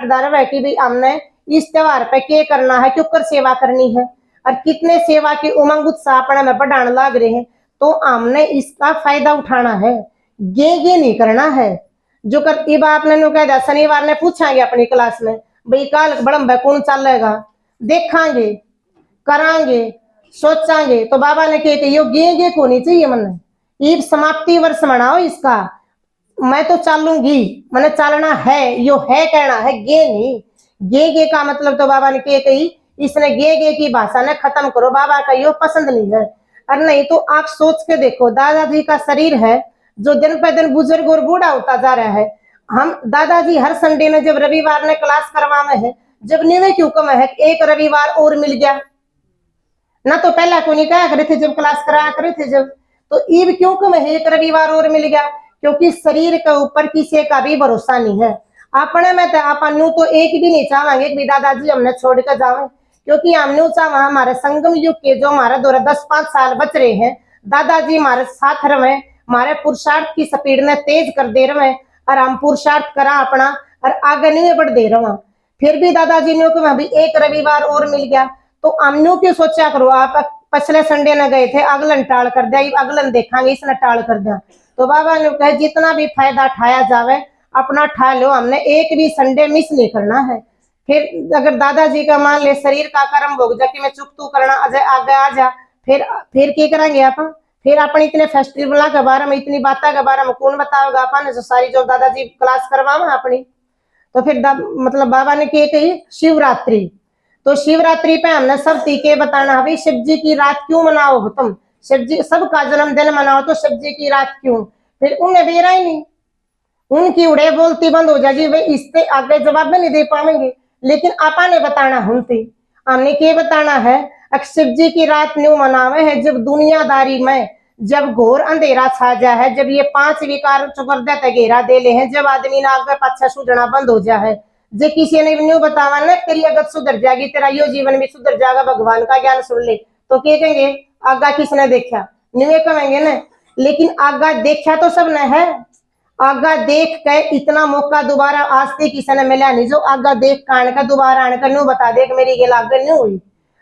पटदार है कि भाई हमने इस त्योहार पे क्या करना है, क्यों कर सेवा करनी है, और कितने सेवा के उमंग उत्साह अपने में बढ़ाने लग रहे हैं। तो हमने इसका फायदा उठाना है, ये नहीं करना है। जो कर इब आपने नु कह दिया शनिवार ने पूछांगे अपनी क्लास में भाई काल बड़म भाई कौन चलेगा, देखांगे, करांगे, सोचांगे। तो बाबा ने कहे कि यो गे को नहीं चाहिए मन, ईब समाप्ति वर्ष मनाओ इसका। मैं तो चलूंगी, मैंने चलना है, यो है कहना है, गे नहीं। गे का मतलब तो बाबा ने कहे कही इसने गे की भाषा ने खत्म करो, बाबा का यो पसंद नहीं है। और नहीं तो आप सोच के देखो दादाजी का शरीर है जो दिन पे दिन बुजुर्ग और बूढ़ा होता जा रहा है। हम दादाजी हर संडे में जब रविवार ने क्लास करवावे है, जब निवे क्यों कम है एक रविवार और मिल गया ना, तो पहला को नहीं कहा करे थे जब क्लास करा करे थे जब, तो ईब क्यों कम है एक रविवार और मिल गया, क्योंकि शरीर के ऊपर किसी का भी भरोसा नहीं है। अपने में तो अपन तो एक भी नहीं चाहेंगे कि दादाजी हमने छोड़ कर जावे, क्योंकि हमने चाहा हमारे संगम युग के जो हमारे 10-5 साल बच रहे हैं, दादाजी हमारे साथ रहे, हमारे पुरुषार्थ की स्पीड ने तेज कर दे रहे, और हम पुरुषार्थ करा अपना और आगे नहीं बढ़ दे रहा। फिर भी दादाजी ने कहा अभी एक रविवार और मिल गया, तो हमने क्यों सोचा करो आप पिछले संडे न गए थे अगलन टाल कर दिया, अगलन देखांगे इसने टाल कर दिया। तो बाबा ने कहा जितना भी फायदा उठाया जावे अपना उठा लो, हमने एक भी संडे मिस नहीं करना है। फिर अगर दादाजी का मान ले शरीर का कर्म भोग जा कि मैं चुप तू करना आगे आ जा, फिर क्या करेंगे आप, फिर अपन इतने फेस्टिवल के बारे में इतनी बातों के बारे में कौन बताओगा अपन जो सारी जो दादाजी क्लास करवावा अपनी। तो फिर मतलब बाबा ने क्या कही शिवरात्रि, तो शिवरात्रि पे हमने सब टीके बताना है भाई शिव जी की रात क्यों मनाओ हो तुम, शिव जी सबका जन्मदिन मनाओ तो शिव जी की रात क्यों। फिर उन्हें बेरा ही नहीं, उनकी उड़े बोलती बंद हो जाएगी, वे इससे आगे जवाब नहीं दे पाएंगे। लेकिन आपा ने बताना हमने क्या बताना है, शिव जी की रात न्यू मनावे है जब दुनियादारी में जब घोर अंधेरा छा जा है, जब ये 5 विकार चुकर घेरा दे ले हैं, जब आदमी ना आगे पाछा सूझना बंद हो जा है, जे किसी ने न्यू बतावा ना तेरी अगत सुधर जाएगी, तेरा यो जीवन भी सुधर जाएगा, भगवान का ज्ञान सुन ले, तो क्या कहेंगे आगा किसने देखा, न्यू कहेंगे ना। लेकिन आगा देखा तो सब ने है, आगा देख के इतना मौका दोबारा आज तक किसी ने मिला नहीं जो आगा देख कान का दोबारा आने का न्यू बता दे कि मेरी गेल आगे नहीं हुई।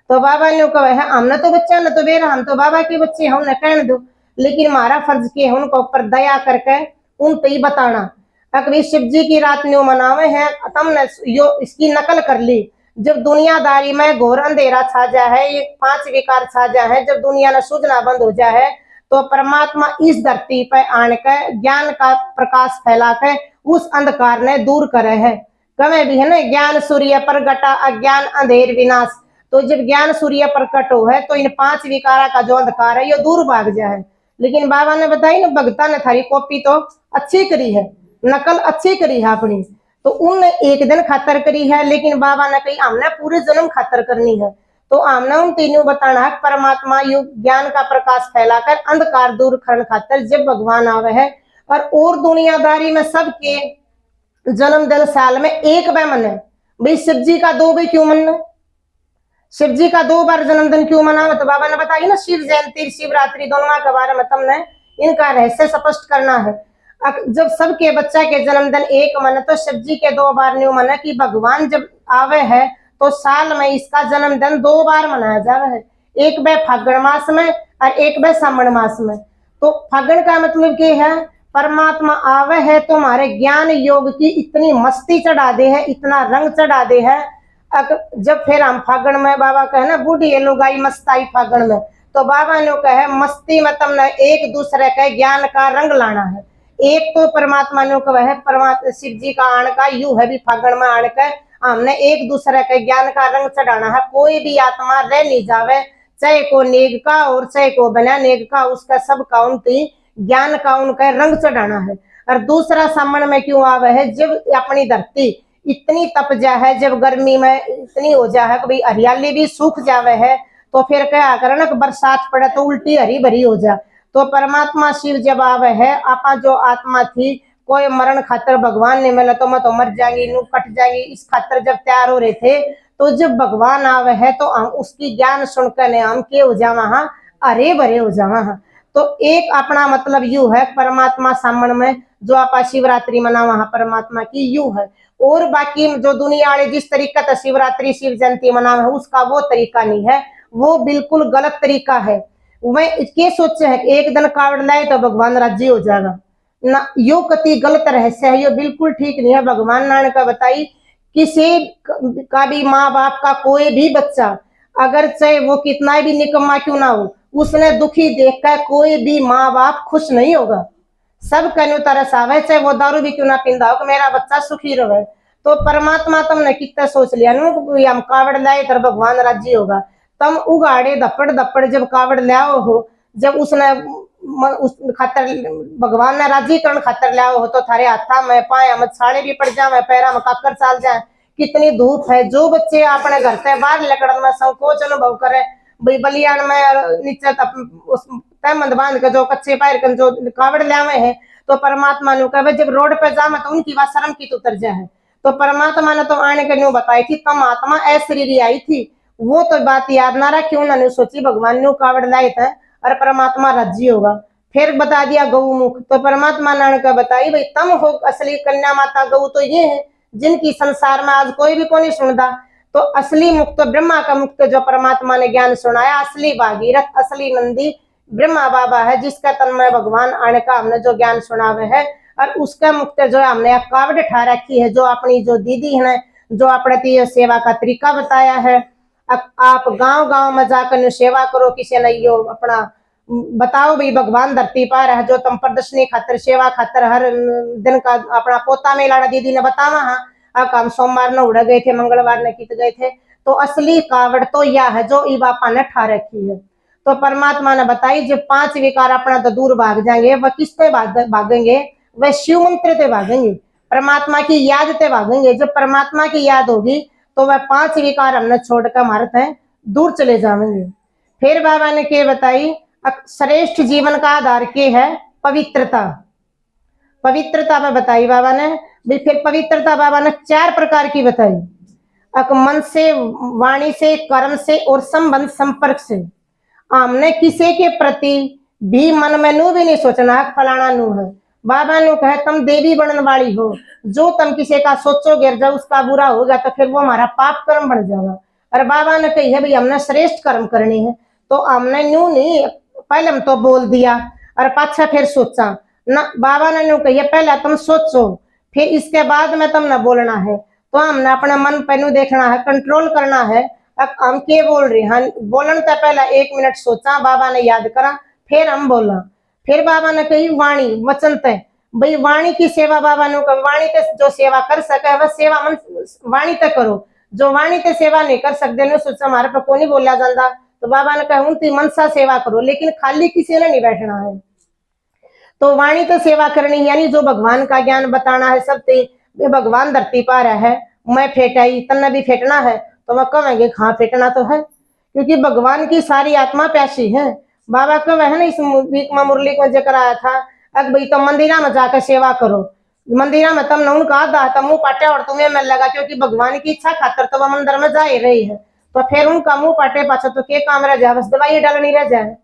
तो बाबा ने कहा है हमने तो बच्चा न तो बेरा, हम तो बाबा के बच्चे हमने कहने दो, लेकिन हमारा फर्ज के उनको ऊपर दया करके उन पे ही बताना। अकबी शिव जी की रात न्यू मनावे हैं, तुमने यो इसकी नकल कर ली, जब दुनियादारी में घोर अंधेरा छा जा है, ये 5 विकार छा जा है, जब दुनिया ने सूझना बंद हो जा है, तो परमात्मा इस धरती पर आने के ज्ञान का प्रकाश फैला के उस अंधकार ने दूर करे है। कमे भी है ना ज्ञान सूर्य प्रगटा अज्ञान अंधेर विनाश, तो जब ज्ञान सूर्य प्रकट हो है तो इन 5 विकारा का जो अंधकार है ये दूर भाग जाए। लेकिन बाबा ने बताई ना भगता ने थारी कॉपी तो अच्छी करी है, नकल अच्छी करी है अपनी, तो उनने एक दिन खातर करी है, लेकिन बाबा ने कही हमने पूरे जन्म खातर करनी है। तो हमने उन तीनों बताना है परमात्मा युग ज्ञान का प्रकाश फैलाकर अंधकार दूर करने खातर जब भगवान आवे है, और दुनियादारी में सबके जन्मदिन साल में एक बार मने, भाई शिव जी का 2 बार क्यों मनना, शिव जी का 2 बार जन्मदिन क्यों मनावे, तो बाबा ने बताया ना शिव जयंती शिवरात्रि दोनों के बारे में तुमने इनका रहस्य स्पष्ट करना है। जब सबके बच्चा के जन्मदिन एक मने तो शिव जी के 2 बार न्यू मने कि भगवान जब आवे है तो साल में इसका जन्मदिन 2 बार मनाया जावे है, एक बार फागण मास में और एक बार सावन मास में। तो फागण का मतलब क्या है, परमात्मा आवे है तो हमारे ज्ञान योग की इतनी मस्ती चढ़ा दे है, इतना रंग चढ़ा दे है। जब फिर हम फागण में बाबा कहे ना बूढ़ी लुगाई मस्ताई फागण में, तो बाबा ने कहे मस्ती में तुमने एक दूसरे के ज्ञान का रंग लाना है। एक तो परमात्मा ने कहा है परमात्मा शिव जी का आण का यू है भी फागण में आण के हमने एक दूसरे के ज्ञान का रंग चढ़ाना है। कोई भी आत्मा रह नहीं जावे, चाहे को नेग का और चाहे को बिना नेग का, उसका सब काउंटी ज्ञान का उनका रंग चढ़ाना है। और दूसरा सामन में क्यों आवे है, जब अपनी धरती इतनी तप जा है, जब गर्मी में इतनी हो जा है कि हरियाली भी सूख जावे है, तो फिर क्या करना कि बरसात पड़े तो उल्टी हरी भरी हो जा। तो परमात्मा शिव जब आवे है, आपा जो आत्मा थी कोई मरण खातर भगवान ने मिला तो मैं तो मर जाएंगी नू कट जाएंगी, इस खातर जब तैयार हो रहे थे, तो जब भगवान आवे है तो हम उसकी ज्ञान सुनकर हम के हो जावा हाँ अरे भरे हो जावा हाँ। तो एक अपना मतलब यू है परमात्मा सामन में जो आप शिवरात्रि मनावा हाँ परमात्मा की यू है। और बाकी जो दुनिया वाले जिस तरीका से शिवरात्रि शिव जयंती मनावे है उसका वो तरीका नहीं है, वो बिल्कुल गलत तरीका है। वह इसके सोचे है कि एक दिन कावड़ लाए तो भगवान राज्य हो जाएगा ना, यो कति गलत रहस्य है, यो बिल्कुल ठीक नहीं है। भगवान नानक का बताई किसी का भी माँ बाप का कोई भी बच्चा अगर चाहे वो कितना भी निकम्मा क्यों ना हो, उसने दुखी देखकर कोई भी माँ बाप खुश नहीं होगा। सब कहने तरस आवे चाहे वो दारू भी क्यों ना पींदा हो कि मेरा बच्चा सुखी रहे। तो परमात्मा तुमने कितना सोच लिया हम कावड़ लाए तर भगवान राज्य होगा। तम उगाड़े दपड़ दपड़ जब कावड़ लाओ हो, जब उसने उस खातर भगवान ने राजीकरण खातर लाओ हो तो थारे हाथा में पाया में छाले भी पड़ जाए, पैरा में काकर चाल जाए। कितनी धूप है, जो बच्चे अपने घर से बाहर निकलने में संकोच अनुभव करे, भाई बलियान में नीचे उस तहमंद बांध के जो कच्चे पैर के जो कावड़ लावे है, तो परमात्मा ने कहा जब रोड पे जामे तो उनकी बात शर्म की तो उतर जाए। तो परमात्मा ने तो आने के न्यू बताई थी तम आत्मा अशरीरी आई थी, वो तो बात याद ना रखी, उन्होंने सोची भगवान न्यू कावड़ लाए थे और परमात्मा राज्य होगा। फिर बता दिया गौमुख, तो परमात्मा ने का बताई भाई तम हो असली कन्या माता गौ तो ये है जिनकी संसार में आज कोई भी को नहीं सुनता। तो असली मुक्त ब्रह्मा का मुक्त जो परमात्मा ने ज्ञान सुनाया, असली भागीरथ असली नंदी ब्रह्मा बाबा है, जिसका तन्मय भगवान आने का हमने जो ज्ञान सुनावे है। और उसका मुक्त जो हमने कावड़ ठा रखी है, जो अपनी जो दीदी है जो अपने सेवा का तरीका बताया है। आप गांव गांव में जाकर सेवा करो, किसी ने यो अपना बताओ भाई भगवान धरती पर है, जो तुम प्रदर्शनी खातर सेवा खातर हर दिन का अपना पोता में लाना दीदी ने बतावा। हाँ हम सोमवार ने उड़ गए थे, मंगलवार ने कित गए थे। तो असली कावड़ तो यह है जो ई बापा ने ठा रखी है। तो परमात्मा ने बताई जब 5 विकार अपना तो दूर भाग जाएंगे, वह किससे भागेंगे, वह शिव मंत्र से भागेंगे, परमात्मा की याद से भागेंगे। जब परमात्मा की याद होगी तो वह 5 विकार हमने छोड़कर मारत है दूर चले जाएंगे। फिर बाबा ने क्या बताई, श्रेष्ठ जीवन का आधार के है पवित्रता। पवित्रता में बताई बाबा ने, फिर पवित्रता बाबा ने 4 प्रकार की बताई, मन से, वाणी से, कर्म से और संबंध संपर्क से। हमने किसी के प्रति भी मन में नू भी नहीं सोचना फलाना नू है। बाबा ने कहे तुम देवी बनने वाली हो, जो तुम किसी का सोचोगे जब उसका बुरा होगा तो फिर वो हमारा पाप कर्म बन जाएगा। और बाबा ने कही है भाई हमने श्रेष्ठ कर्म करने हैं, तो हमने न्यू नहीं पहले हम तो बोल दिया और पाछा फिर सोचा ना। बाबा ने न्यू कही है पहले तुम सोचो फिर इसके बाद में तुमने बोलना है। तो हमने अपना मन पे नू देखना है, कंट्रोल करना है। अब हम क्या बोल रहे हैं, बोलने से पहले 1 मिनट सोचा, बाबा ने याद करा, फिर हम बोला। फिर बाबा ने कही वाणी वचन तय, भाई वाणी की सेवा बाबा ने वाणी ते जो सेवा कर सके वह सेवा मन वाणी ते करो, जो वाणी ते सेवा नहीं कर सकते ने सोचा हमारे पे को नहीं बोला जाता। तो बाबा ने कहा उनकी मनसा सेवा करो, लेकिन खाली किसी ने नहीं बैठना है। तो वाणी तो सेवा करनी यानी जो भगवान का ज्ञान बताना है सब ते भगवान धरती पर है। मैं फेटाई तन्ने भी फेटना है, तो वह कहेंगे हाँ फेटना तो है, क्योंकि भगवान की सारी आत्मा प्यासी है। बाबा कहे है ना इस वीक में मुरली को जिक्र आया था, अब भाई तुम मंदिरा में जाकर सेवा करो, मंदिरा में तुमने उनका आधा तम मुंह पाटे और तुम्हें मिल लगा, क्योंकि भगवान की इच्छा खातर तो वह मंदिर में जा ही रही है। तो फिर उनका मुंह पाटे पाछा तो के काम रह जाए, बस दवाई डालनी रह जाए।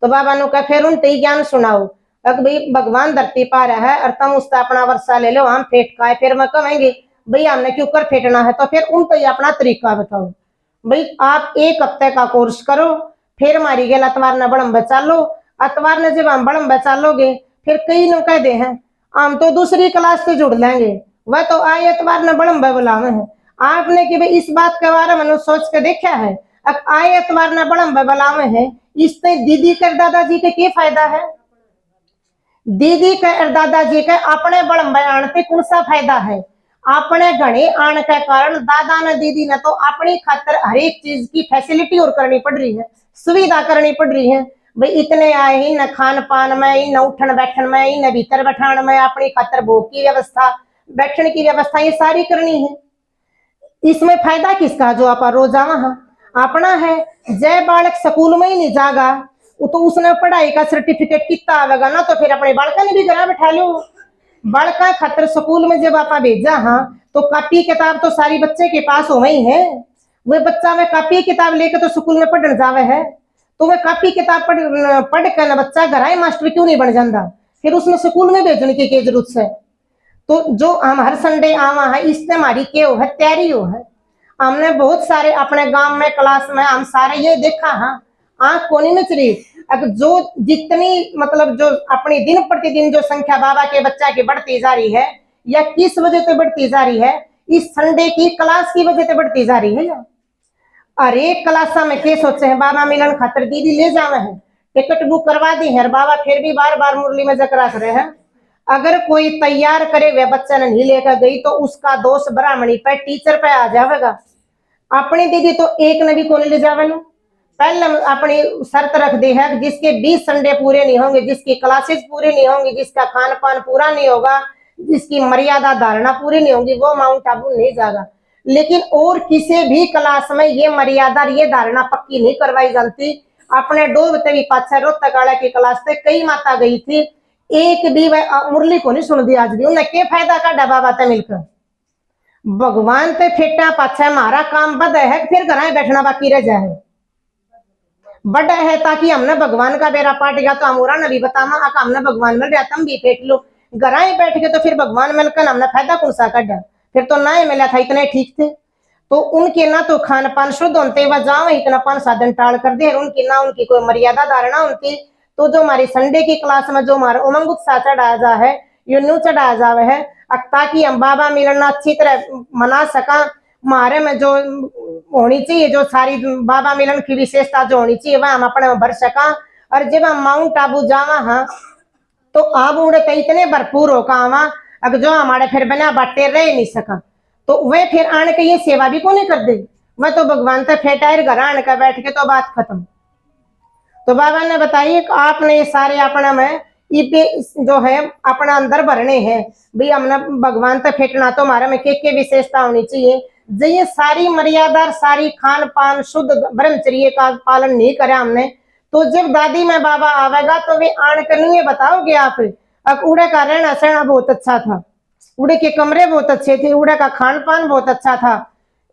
तो बाबा ने कहा फिर उन ते ज्ञान सुनाओ, अब भाई भगवान धरती पर है और तुम उसका अपना वर्षा ले लो, हम फेट का है। फिर मैं कहेंगे भाई हमने क्यों कर फेटना है, तो फिर उन तो अपना तरीका बताओ। भाई आप 1 हफ्ते का कोर्स करो, फिर मारी गेल अतवार ने बड़म बचा लो। अतवार ने जब हम बड़म बचा लोगे फिर कई नो कह दे हैं हम तो दूसरी क्लास से जुड़ लेंगे, वह तो आए एतवार ने बड़म बुलावे हैं। आपने कि भाई इस बात के बारे में सोच के देखा है, अब आए एतवार ने बड़म बुलावे हैं, इससे दीदी के दादाजी के क्या फायदा है। दीदी के और दादाजी के अपने बड़म आने से कौन सा फायदा है। अपने घने आने के कारण दादा ने दीदी ने तो अपनी खातर हर एक चीज की फैसिलिटी और करनी पड़ रही है, सुविधा करनी पड़ रही है। भाई इतने आए ही न खान पान में, इन उठन बैठन में, इन भीतर बैठान में, अपनी खातर भोग की व्यवस्था, बैठने की व्यवस्था ये सारी करनी है। इसमें फायदा किसका जो आप रोज आवा अपना है। जय बालक स्कूल में ही नहीं जागा तो उसने पढ़ाई का सर्टिफिकेट कितना आवेगा ना, तो फिर अपने बालका ने भी घर बैठा लो। बालका खातर स्कूल में जब आप भेजा हाँ तो कॉपी किताब तो सारी बच्चे के पास हो ही है। वह बच्चा में कॉपी किताब लेकर तो स्कूल में पढ़ने जावे है, तो वह कॉपी किताब पढ़ कर ना बच्चा घर आए मास्टर क्यों नहीं बन जाता, फिर उसने स्कूल में भेजने की जरूरत है। तो जो हम हर संडे आवा है इससे हमारी क्या है, तैयारी हो है। हमने बहुत सारे अपने गांव में क्लास में हम सारे ये देखा है, आंख कोनी में चली। अब जो जितनी मतलब जो अपनी दिन प्रतिदिन जो संख्या बाबा के बच्चा की बढ़ती जा रही है, या किस वजह से बढ़ती जा रही है, इस संडे की क्लास की वजह से बढ़ती जा रही है। या अरे क्लास में के सोचे हैं बाबा मिलन खातर दीदी ले जावे हैं, टिकट बुक करवा दी है, बाबा फिर भी बार बार मुरली में जकरा करे हैं। अगर कोई तैयार करे हुए बच्चा ने नहीं लेकर गई तो उसका दोष ब्राह्मणी पे, टीचर पे आ जाएगा। अपनी दीदी तो एक ने भी कौन ले जावे ना, पहले अपनी शर्त रख दी है जिसके 20 संडे पूरे नहीं होंगे, जिसकी क्लासेस पूरी नहीं होंगी, जिसका खान पान पूरा नहीं होगा, जिसकी मर्यादा धारणा पूरी नहीं होगी, वो माउंट आबू नहीं जाएगा। लेकिन और किसी भी क्लास में ये मर्यादा ये धारणा पक्की नहीं करवाई जाती। अपने डोबते भी पाछा रोहतकाड़ा की क्लास से कई माता गई थी, एक भी वह मुरली को नहीं सुन दी। आज भी उन्हें क्या फायदा काटा बाबा ते मिलकर, भगवान ते फेटा पाछा हमारा काम बद है, फिर घर बैठना बाकी रह जाए बड़ा है, ताकि हमने भगवान का बेरा पाट गया तो हम नबी बतावा हमने भगवान मिल रहा, तुम भी फेट लो। घर बैठ के तो फिर भगवान मिलकर हमने फायदा कौन सा काटा, फिर तो ना ही मिला था, इतने ठीक थे। तो उनके ना तो खान पान शुद्ध होते वह जाओ इतना 5-7 दिन टाल कर दे, उनकी ना उनकी कोई मर्यादा धारणा उनकी। तो जो हमारी संडे की क्लास में जो हमारा उमंग उत्साह चढ़ाया जा है, यो न्यू चढ़ाया जावे है, ताकि हम बाबा मिलन अच्छी तरह मना सका। हमारे में जो होनी चाहिए, जो सारी बाबा मिलन की विशेषता जो होनी चाहिए वह हम अपने में भर सका। और जब हम माउंट आबू जावा हाँ तो अब उड़े तो इतने भरपूर हो कावा, अगर जो हमारे फिर बिना बाटे रह नहीं सका तो वे फिर आने के ये सेवा भी को नहीं कर दे, वह तो भगवान से फेटायर घर आने का बैठ के तो बात खत्म। तो बाबा ने बताइए आपने ये सारे अपना में जो है अपना अंदर भरने हैं भाई, हमने भगवान तक फेंकना तो हमारे में के विशेषता होनी चाहिए। जो ये सारी मर्यादा सारी खान पान शुद्ध ब्रह्मचर्य का पालन नहीं करे हमने, तो जब दादी में बाबा आवेगा तो वे आन कर बताओगे आप, अब उड़े का रहना सहना बहुत अच्छा था, उड़े के कमरे बहुत अच्छे थे, उड़े का खान पान बहुत अच्छा था,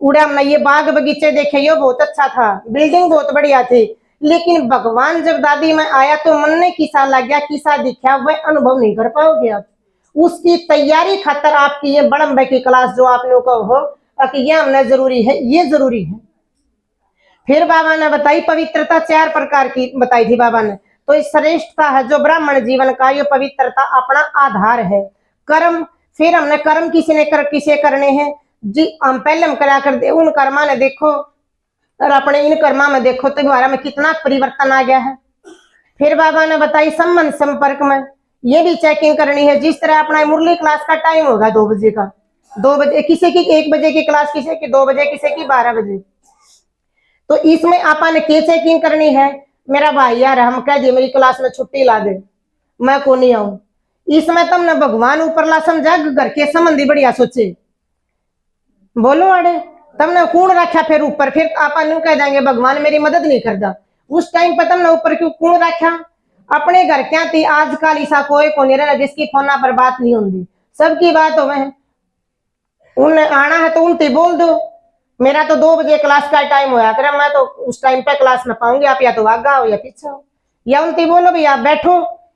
उड़े हमने ये बाग बगीचे देखे ये बहुत अच्छा था, बिल्डिंग बहुत बढ़िया थी। लेकिन भगवान जब दादी में आया तो मन ने किसा लग गया, किसा दिखा, वह अनुभव नहीं कर पाओगे आप। उसकी तैयारी खातर आपकी ये बड़म्बे की क्लास जो आप लोग हो कि ये हमने जरूरी है, ये जरूरी है। फिर बाबा ने बताई पवित्रता 4 प्रकार की बताई थी बाबा ने। तो इस श्रेष्ठता है जो ब्राह्मण जीवन का, ये पवित्रता अपना आधार है। कर्म, फिर हमने कर्म किसे करने हैं जी, हम पहले हम करा कर दे उन कर्मा ने देखो और अपने इन कर्मा में देखो तो हमारा में कितना परिवर्तन आ गया है। फिर बाबा ने बताई संबंध संपर्क में ये भी चेकिंग करनी है। जिस तरह अपना मुरली क्लास का टाइम होगा 2 बजे का, 2 बजे किसी की 1 बजे की क्लास, किसी की 2 बजे, किसी की 12 बजे। तो इसमें आपने के चेकिंग करनी है, मेरा भाई यार हम कह दिए मेरी क्लास में छुट्टी ला दे, मैं को नहीं आऊं, इसमें तुमने भगवान ऊपर ला समझा, घर के संबंधी बढ़िया सोचे, बोलो अड़े तुमने कौन रखा फिर ऊपर, फिर आप कह देंगे भगवान मेरी मदद नहीं करता। उस टाइम पर तुमने ऊपर क्यों कौन रखा, अपने घर क्या थी आजकल ऐसा कोई को नहीं रहा जिसकी फोना पर बात नहीं होती, सबकी बात हो है, उन्हें आना है तो उनसे बोल दो मेरा तो 2 बजे क्लास का टाइम होया करे, मैं तो उस टाइम पे क्लास में पाऊंगी, आप या तो आगा हो या पीछे हो, या उनसे बोलो भैया बैठो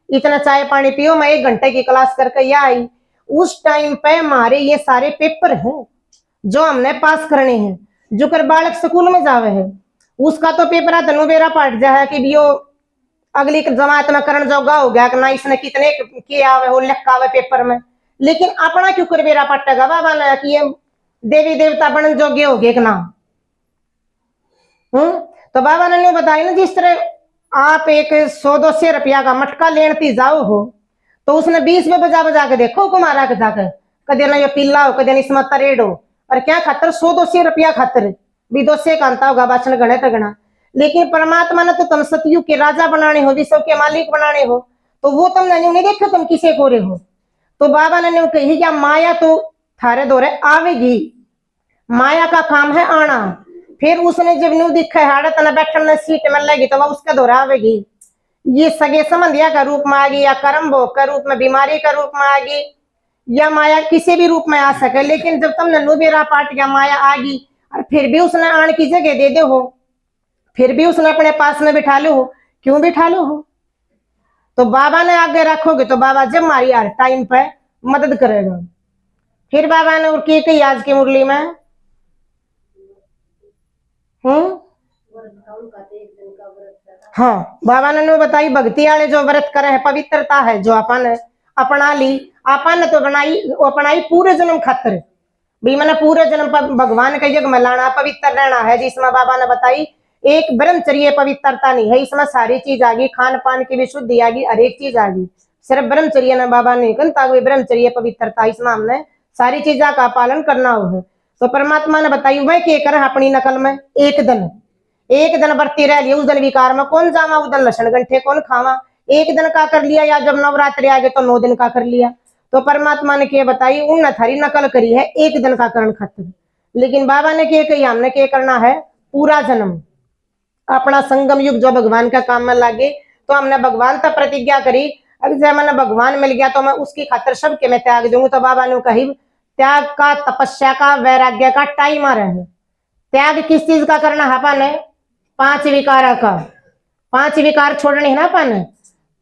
इतना चाय पानी पियो, मैं 1 घंटे की क्लास करके या आई। उस टाइम पे हमारे ये सारे पेपर हैं जो हमने पास करने हैं। जो कर बालक स्कूल में जावे है उसका तो पेपर धनु बेरा पट जाए कि यो अगली जमात में करण जोगा हो गया कि ना इसने कितने किया आवे हो लिखा आवे पेपर में, लेकिन अपना क्यों कर बेरा पटेगा बाबा ने कि ये देवी देवता बन जोगे हो गए ना। तो बाबा ने बताया ना जिस तरह आप एक 100-200 रुपया का मटका लेने जाओ हो तो उसने 20 में बजा बजा के देखो कुमारा के जाकर, कदे ना ये पिल्ला हो कदे इसमें तरेड हो, और क्या खातर 100-200 रुपया खातर भी 200 का अंता होगा बाचन गणे तगना। लेकिन परमात्मा ने तो तुम सतयुग के राजा बनाने हो, विश्व के मालिक बनाने हो, तो वो तुमने नहीं देखा तुम किसे को रहे हो। तो बाबा ने कही क्या माया तो थारे दौरे आवेगी, माया का काम है आना, फिर उसने जब न्यू दिखा है तना बैठने सीट मिल लेगी तो वह उसका दौरा आवेगी। ये सगे संबंधिया का रूप में आएगी, या कर्म भोग का रूप में, बीमारी का रूप में आएगी, या माया किसी भी रूप में आ सके। लेकिन जब तुमने नुबेरा पाट गया माया आ गई और फिर भी उसने आने की जगह दे दे हो, फिर भी उसने अपने पास में बिठा लो हो, क्यों बिठा लो हो, तो बाबा ने आगे रखोगे तो बाबा जब मारी यार टाइम पे मदद करेगा। फिर बाबा ने और की कही आज की मुरली में, हाँ बाबा ने बताई भक्ति वाले जो व्रत करे है, पवित्रता है जो अपन अपना ली, अपन तो बनाई अपनाई पूरे जन्म खातर भी, मैंने पूरे जन्म भगवान का यज्ञ में लाना, पवित्र रहना है। जिसमें बाबा ने बताई एक ब्रह्मचर्य पवित्रता नहीं है, इसमें सारी चीज आ गई, खान पान की भी शुद्धि आ गई, हर एक चीज आ गई। सिर्फ ब्रह्मचर्य ने बाबा ने कहता ब्रह्मचर्य पवित्रता, इसमें हमने सारी चीजा का पालन करना हो। तो परमात्मा ने बताई वह के कर अपनी नकल में एक दिन बरती रह लिया, उस दिन विकार में कौन जावा, उस दिन लक्षण गंठे कौन खावा, एक दिन का कर लिया, या जब नवरात्रि आ गए तो 9 दिन का कर लिया। तो परमात्मा ने क्या बताई, उन थारी नकल करी है एक दिन का करण खातिर, लेकिन बाबा ने क्या कही, हमने क्या करना है पूरा जन्म अपना संगम युग जो भगवान का काम में लागे। तो हमने भगवान तक प्रतिज्ञा करी, अगर जब मैंने भगवान मिल गया तो मैं उसकी खातिर सबके मैं त्याग दूंगा। तो बाबा ने कही त्याग का, तपस्या का, वैराग्य का टाइम आ रहा है। त्याग किस चीज का करना है अपन, 5 विकार का, 5 विकार छोड़ने है ना अपन,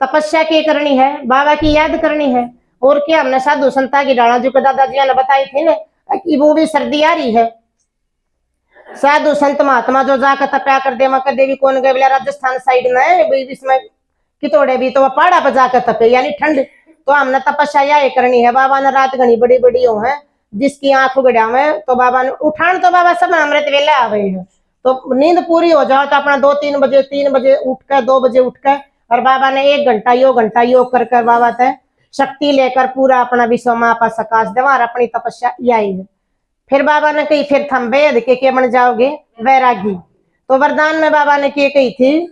तपस्या की करनी है, बाबा की याद करनी है, और क्या हमने साधु संता की डाला जो दादाजी ने बताई थी ना कि वो भी सर्दी आ रही है, साधु संत महात्मा जो जाकर तपया कर दे, मकर देवी कौन गए बोला राजस्थान साइड में, इसमें कितोड़े भी तो पहाड़ा पर जाकर तपे यानी ठंड। तो हमने तपस्या यही करनी है। बाबा ने रात घनी बड़ी बड़ी हो है, जिसकी आंख उगड़ा में तो बाबा ने उठान, तो बाबा सब अमृत वेला आ गए हैं, तो नींद पूरी हो जाओ तो अपना 2-3 बजे 3 बजे उठ कर 2 बजे उठ कर, और बाबा ने 1 घंटा योग कर कर बाबा तय शक्ति लेकर पूरा अपना विश्व में आपा सकाश देवा, अपनी तपस्या यही है। फिर बाबा ने कही फिर थम वेद के बन जाओगे वैरागी। तो वरदान में बाबा ने क्या कही थी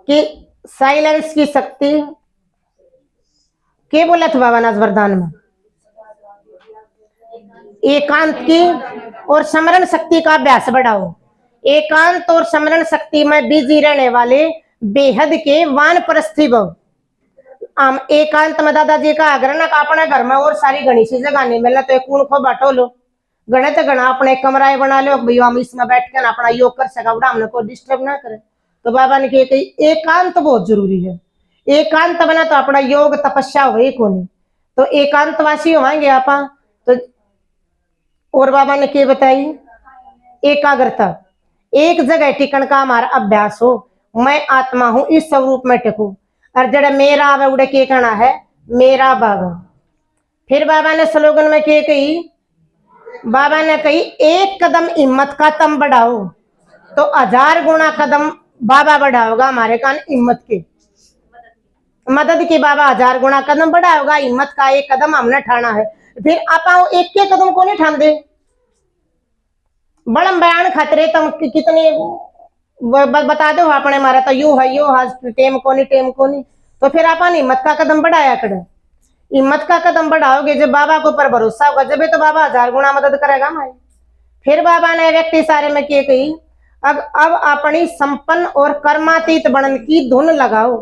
कि साइलेंस की शक्ति, क्या बोला था बाबा ने वरदान में, एकांत की और स्मरण शक्ति का अभ्यास बढ़ाओ। एकांत और स्मरण शक्ति में बिजी रहने वाले बेहद के वानप्रस्थी भव। एकांत में दादाजी का आग्रह ना अपने घर में और सारी घनी सी जगह नहीं मिलना, तो एक कून खो बांटो लो, गणे तो गणा अपने कमरा बना लो भैया, हम इसमें बैठ कर अपना योग कर सका, बड़ा हमने कोई डिस्टर्ब ना करे। तो बाबा ने कहा कि एकांत बहुत जरूरी है, एकांत बना तो अपना योग तपस्या हो को नहीं, तो एकांतवासी होंगे आप। तो और बाबा ने क्या बताई, एकाग्रता, एक जगह टिकन का हमारा अभ्यास हो, मैं आत्मा हूं इस स्वरूप में टिकू, और जड़ा मेरा आवे उड़े के कहना है मेरा बाबा। फिर बाबा ने स्लोगन में क्या कही, बाबा ने कही एक कदम हिम्मत का तम बढ़ाओ तो 1000 गुना कदम बाबा बढ़ाओगा हमारे कान हिम्मत के, मदद की बाबा 1000 गुना कदम बढ़ाओगा, हिम्मत का एक कदम हमने ठाना है। फिर आप एक के कदम को नहीं ठान दे, बड़म बयान खतरे तुम कितने बता दो अपने मारा तो यू है यो टेम को नहीं, तो फिर अपन हिम्मत का कदम बढ़ाया करे, हिम्मत का कदम बढ़ाओगे जब बाबा के ऊपर भरोसा होगा, जब तो बाबा 1000 गुना मदद करेगा हमारी। फिर बाबा ने व्यक्ति सारे में क्या कही, अब अपनी संपन्न और कर्मातीत बनन की धुन लगाओ।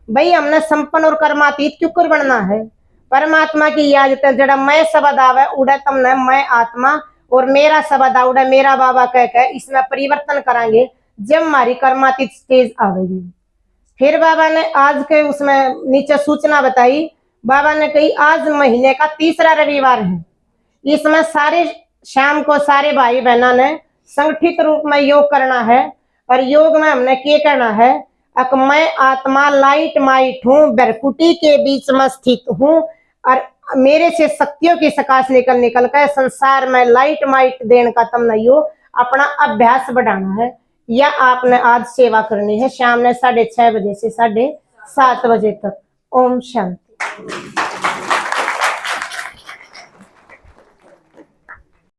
भाई हमने संपन्न और कर्मातीत क्यों कर बनना है, परमात्मा की याद तक जड़ा मैं शब्द आवे उड़े तमने मैं आत्मा और मेरा शब्द उड़े मेरा बाबा कह के इसमें परिवर्तन कराएंगे जब हमारी कर्मातीत स्टेज आवेगी। फिर बाबा ने आज के उसमें नीचे सूचना बताई, बाबा ने कही आज महीने का 3रा रविवार है, इसमें सारे शाम को सारे भाई बहना ने संगठित रूप में योग करना है, और योग में हमने क्या करना है, अक मैं आत्मा लाइट माइट हूँ, बरकुटी के बीच में स्थित हूँ, और मेरे से शक्तियों की सकाश निकल कर संसार में लाइट माइट देने का तम नहीं हो, अपना अभ्यास बढ़ाना है। या आपने आज सेवा करनी है शाम ने 6:30 बजे से 7:30 बजे तक। ओम शांति।